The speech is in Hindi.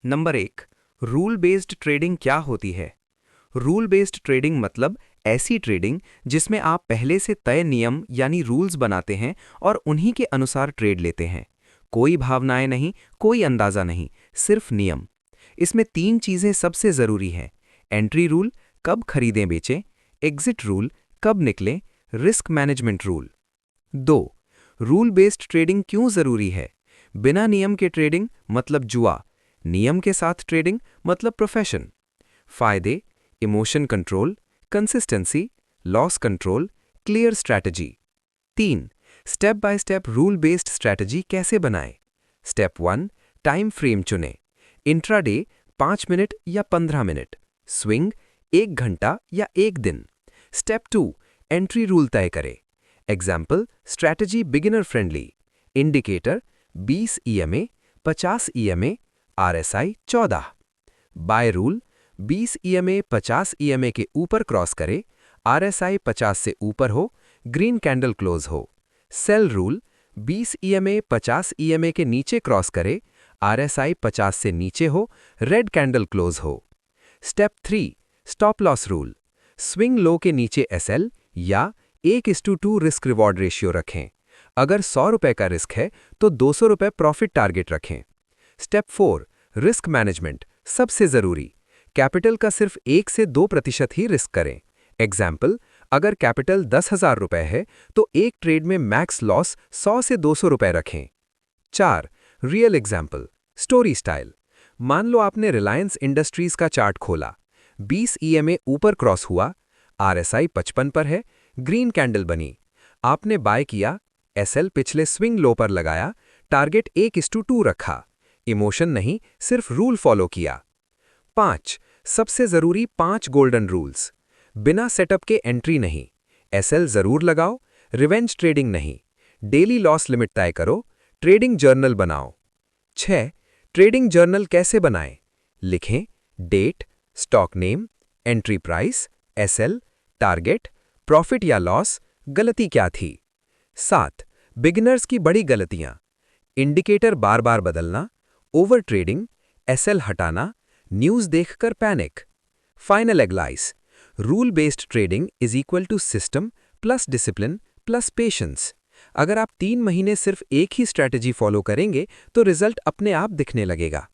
नंबर 1। रूल बेस्ड ट्रेडिंग क्या होती है? रूल बेस्ड ट्रेडिंग मतलब ऐसी ट्रेडिंग जिसमें आप पहले से तय नियम यानी रूल्स बनाते हैं और उन्हीं के अनुसार ट्रेड लेते हैं। कोई भावनाएं नहीं, कोई अंदाजा नहीं, सिर्फ नियम। इसमें 3 चीजें सबसे जरूरी हैं। एंट्री रूल, कब खरीदें बेचें। एग्जिट रूल, कब निकलें। Risk management rule. 2। Rule based trading क्यों जरूरी है? बिना नियम के ट्रेडिंग मतलब जुआ, नियम के साथ ट्रेडिंग मतलब प्रोफेशन। फायदे: emotion control, consistency, loss control, clear strategy. 3। Step by step rule based strategy कैसे बनाएं? स्टेप 1। टाइम फ्रेम चुनें। इंट्राडे 5 मिनट या 15 मिनट, स्विंग 1 घंटा या 1 दिन। स्टेप 2। एंट्री रूल तय करें। Example: strategy beginner friendly, indicator 20 EMA, 50 EMA, RSI 14। By rule: 20 EMA 50 EMA के ऊपर क्रॉस करे, आरएसआई 50 से ऊपर हो, ग्रीन कैंडल क्लोज हो। सेल रूल: 20 ईएमए 50 ईएमए के नीचे क्रॉस करे, आरएसआई 50 से नीचे हो, रेड कैंडल क्लोज हो। Step 3। Stop loss rule: swing low के नीचे एसएल या 1:2 रिस्क रिवॉर्ड रेशियो रखें। अगर 100 रुपए का रिस्क है तो 200 रुपए प्रॉफिट टारगेट रखें। स्टेप 4। रिस्क मैनेजमेंट सबसे जरूरी। कैपिटल का सिर्फ 1 से 2% ही रिस्क करें। एग्जाम्पल: अगर कैपिटल 10,000 रुपए है तो एक ट्रेड में मैक्स लॉस 100 से 200 रुपए रखें। 4। Real example story style. मान लो आपने रिलायंस इंडस्ट्रीज का चार्ट खोला, 20 ईएमए ऊपर क्रॉस हुआ, आरएसआई 55 पर है, ग्रीन कैंडल बनी। आपने बाय किया, एसएल पिछले स्विंग लो पर लगाया, टारगेट 1:2 रखा। इमोशन नहीं, सिर्फ रूल फॉलो किया। 5। सबसे जरूरी 5 गोल्डन रूल्स। बिना सेटअप के एंट्री नहीं, एसएल जरूर लगाओ, रिवेंज ट्रेडिंग नहीं, डेली लॉस लिमिट तय करो, ट्रेडिंग जर्नल बनाओ। 6। ट्रेडिंग जर्नल कैसे बनाएं? लिखें date, stock name, entry price, SL, target, profit या लॉस, गलती क्या थी। 7। बिगिनर्स की बड़ी गलतियां: इंडिकेटर बार बार बदलना, ओवर ट्रेडिंग, एसएल हटाना, न्यूज़ देखकर panic. Final advice: rule based trading is equal to system plus discipline plus patience. अगर आप 3 महीने सिर्फ एक ही स्ट्रैटेजी फॉलो करेंगे तो रिजल्ट अपने आप दिखने लगेगा।